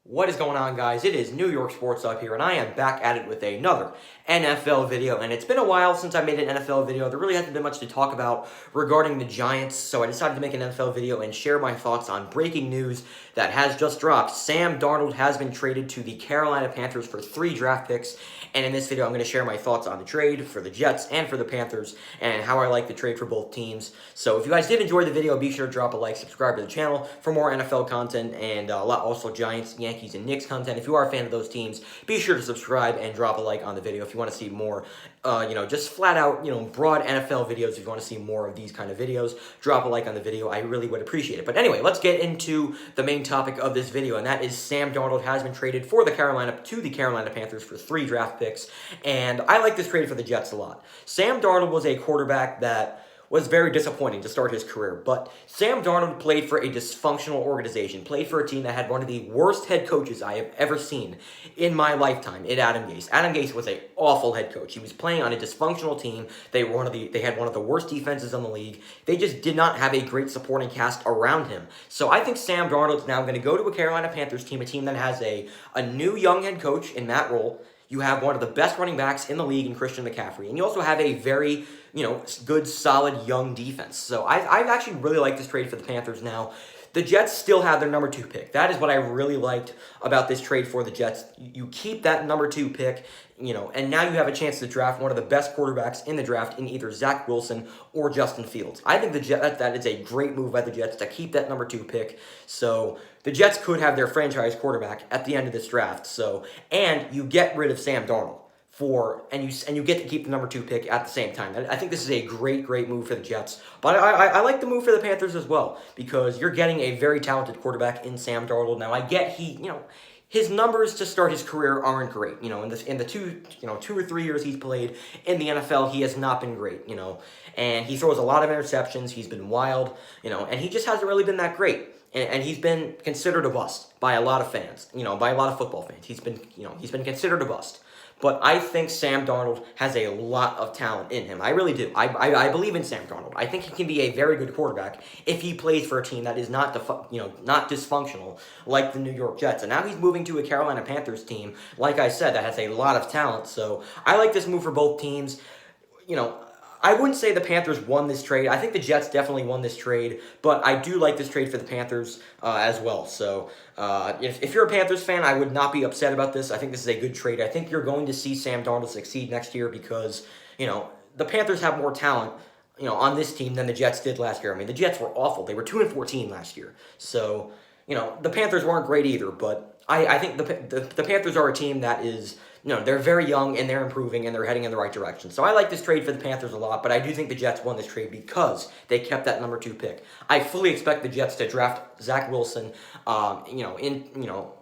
What is going on, guys? It is New York Sports Up here, and I am back at it with another NFL video. And it's been a while since I made an NFL video. There really hasn't been much to talk about regarding the Giants, so I decided to make an NFL video and share my thoughts on breaking news that has just dropped. Sam Darnold has been traded to the Carolina Panthers for 3 draft picks, and in this video, I'm going to share my thoughts on the trade for the Jets and for the Panthers, and how I like the trade for both teams. So if you guys did enjoy the video, be sure to drop a like, subscribe to the channel for more NFL content, and also Giants, Yankees, and Knicks content. If you are a fan of those teams, be sure to subscribe and drop a like on the video if you want to see more, just flat out, broad NFL videos. If you want to see more of these kind of videos, drop a like on the video. I really would appreciate it. But anyway, let's get into the main topic of this video, and that is Sam Darnold has been traded to the Carolina Panthers for 3 draft picks, and I like this trade for the Jets a lot. Sam Darnold was a quarterback that was very disappointing to start his career, but Sam Darnold played for a dysfunctional organization, played for a team that had one of the worst head coaches I have ever seen in my lifetime, in Adam Gase. Adam Gase was an awful head coach. He was playing on a dysfunctional team. They had one of the worst defenses in the league. They just did not have a great supporting cast around him. So I think Sam Darnold is now going to go to a Carolina Panthers team, a team that has a new young head coach in Matt Rule. You have one of the best running backs in the league in Christian McCaffrey, and you also have a very, good, solid, young defense. So I actually really like this trade for the Panthers now. The Jets still have their number 2 pick. That is what I really liked about this trade for the Jets. You keep that number 2 pick, and now you have a chance to draft one of the best quarterbacks in the draft in either Zach Wilson or Justin Fields. I think that is a great move by the Jets to keep that number 2 pick. So the Jets could have their franchise quarterback at the end of this draft. And you get rid of Sam Darnold. And you get to keep the number 2 pick at the same time. I think this is a great move for the Jets. But I like the move for the Panthers as well, because you're getting a very talented quarterback in Sam Darnold. Now I get his numbers to start his career aren't great. In the 2 or 3 years he's played in the NFL, he has not been great. And he throws a lot of interceptions. He's been wild. And he just hasn't really been that great. And he's been considered a bust by a lot of fans. By a lot of football fans. He's been considered a bust. But I think Sam Darnold has a lot of talent in him. I really do. I believe in Sam Darnold. I think he can be a very good quarterback if he plays for a team that is not dysfunctional like the New York Jets. And now he's moving to a Carolina Panthers team, like I said, that has a lot of talent. So I like this move for both teams. I wouldn't say the Panthers won this trade. I think the Jets definitely won this trade, but I do like this trade for the Panthers as well. So if you're a Panthers fan, I would not be upset about this. I think this is a good trade. I think you're going to see Sam Darnold succeed next year because, the Panthers have more talent, on this team than the Jets did last year. I mean, the Jets were awful. They were 2-14 last year. So, the Panthers weren't great either, but I think the Panthers are a team that is, they're very young and they're improving and they're heading in the right direction. So I like this trade for the Panthers a lot, but I do think the Jets won this trade because they kept that number 2 pick. I fully expect the Jets to draft Zach Wilson,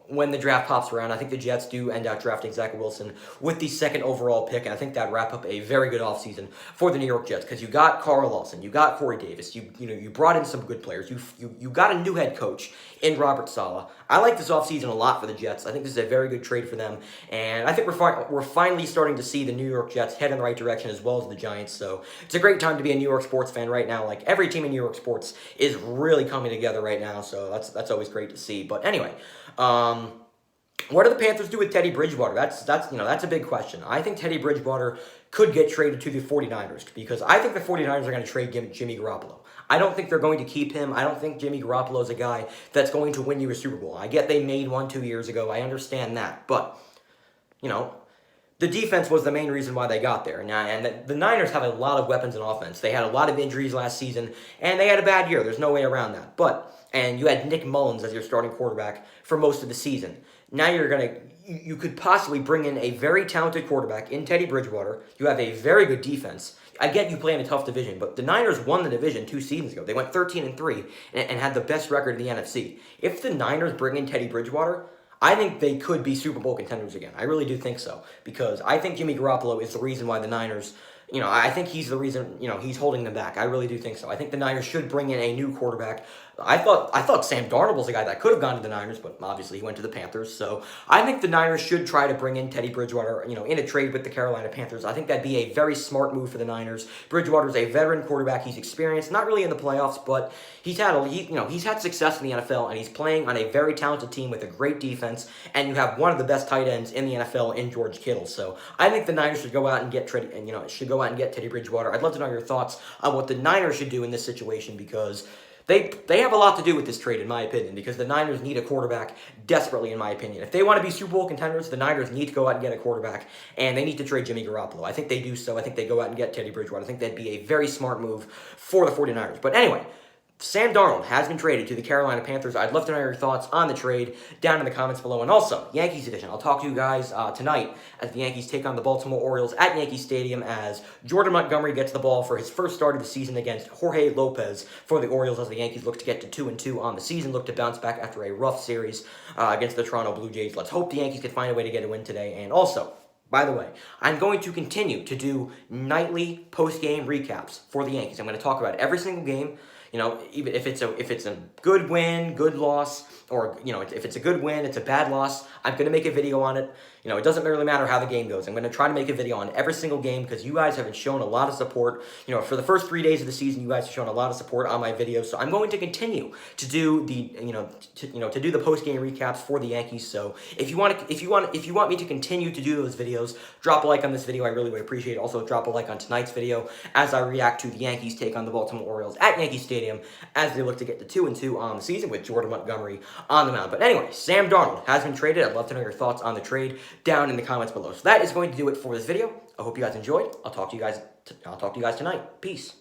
when the draft pops around. I think the Jets do end up drafting Zach Wilson with the 2nd overall pick, and I think that wrap up a very good offseason for the New York Jets because you got Carl Lawson, you got Corey Davis, you brought in some good players, you got a new head coach in Robert Saleh. I like this offseason a lot for the Jets. I think this is a very good trade for them, and I think we're finally starting to see the New York Jets head in the right direction as well as the Giants. So it's a great time to be a New York sports fan right now. Like every team in New York sports is really coming together right now, so that's always great to see. But anyway, what do the Panthers do with Teddy Bridgewater? That's a big question. I think Teddy Bridgewater could get traded to the 49ers because I think the 49ers are going to trade Jimmy Garoppolo. I don't think they're going to keep him. I don't think Jimmy Garoppolo is a guy that's going to win you a Super Bowl. I get they made one 2 years ago. I understand that. But, the defense was the main reason why they got there. Now, and the Niners have a lot of weapons in offense. They had a lot of injuries last season, and they had a bad year. There's no way around that. And you had Nick Mullins as your starting quarterback for most of the season. Now you could possibly bring in a very talented quarterback in Teddy Bridgewater. You have a very good defense. I get you play in a tough division, but the Niners won the division 2 seasons ago. They went 13-3 and had the best record in the NFC. If the Niners bring in Teddy Bridgewater, I think they could be Super Bowl contenders again. I really do think so because I think Jimmy Garoppolo is the reason why the Niners, I think he's the reason, he's holding them back. I really do think so. I think the Niners should bring in a new quarterback, I thought Sam Darnold was the guy that could have gone to the Niners, but obviously he went to the Panthers. So I think the Niners should try to bring in Teddy Bridgewater, in a trade with the Carolina Panthers. I think that'd be a very smart move for the Niners. Bridgewater's a veteran quarterback. He's experienced, not really in the playoffs, but he's had success in the NFL, and he's playing on a very talented team with a great defense. And you have one of the best tight ends in the NFL in George Kittle. So I think the Niners should go out and get Teddy Bridgewater. I'd love to know your thoughts on what the Niners should do in this situation, because they have a lot to do with this trade, in my opinion, because the Niners need a quarterback desperately, in my opinion. If they want to be Super Bowl contenders, the Niners need to go out and get a quarterback, and they need to trade Jimmy Garoppolo. I think they do so. I think they go out and get Teddy Bridgewater. I think that'd be a very smart move for the 49ers. But anyway, Sam Darnold has been traded to the Carolina Panthers. I'd love to know your thoughts on the trade down in the comments below. And also, Yankees edition. I'll talk to you guys tonight as the Yankees take on the Baltimore Orioles at Yankee Stadium, as Jordan Montgomery gets the ball for his first start of the season against Jorge Lopez for the Orioles, as the Yankees look to get to 2-2 on the season, look to bounce back after a rough series against the Toronto Blue Jays. Let's hope the Yankees can find a way to get a win today. And also, by the way, I'm going to continue to do nightly post-game recaps for the Yankees. I'm going to talk about every single game. Even if it's a good win, good loss, or if it's a good win, it's a bad loss, I'm gonna make a video on it. It doesn't really matter how the game goes. I'm gonna try to make a video on every single game, because you guys have been showing a lot of support. For the first 3 days of the season, you guys have shown a lot of support on my videos. So I'm going to continue to do the post game recaps for the Yankees. So if you want me to continue to do those videos, drop a like on this video. I really would appreciate it. Also, drop a like on tonight's video as I react to the Yankees take on the Baltimore Orioles at Yankee Stadium as they look to get to 2-2 on the season with Jordan Montgomery on the mound. But anyway, Sam Darnold has been traded. I'd love to know your thoughts on the trade down in the comments below. So that is going to do it for this video. I hope you guys enjoyed. I'll talk to you guys tonight. Peace.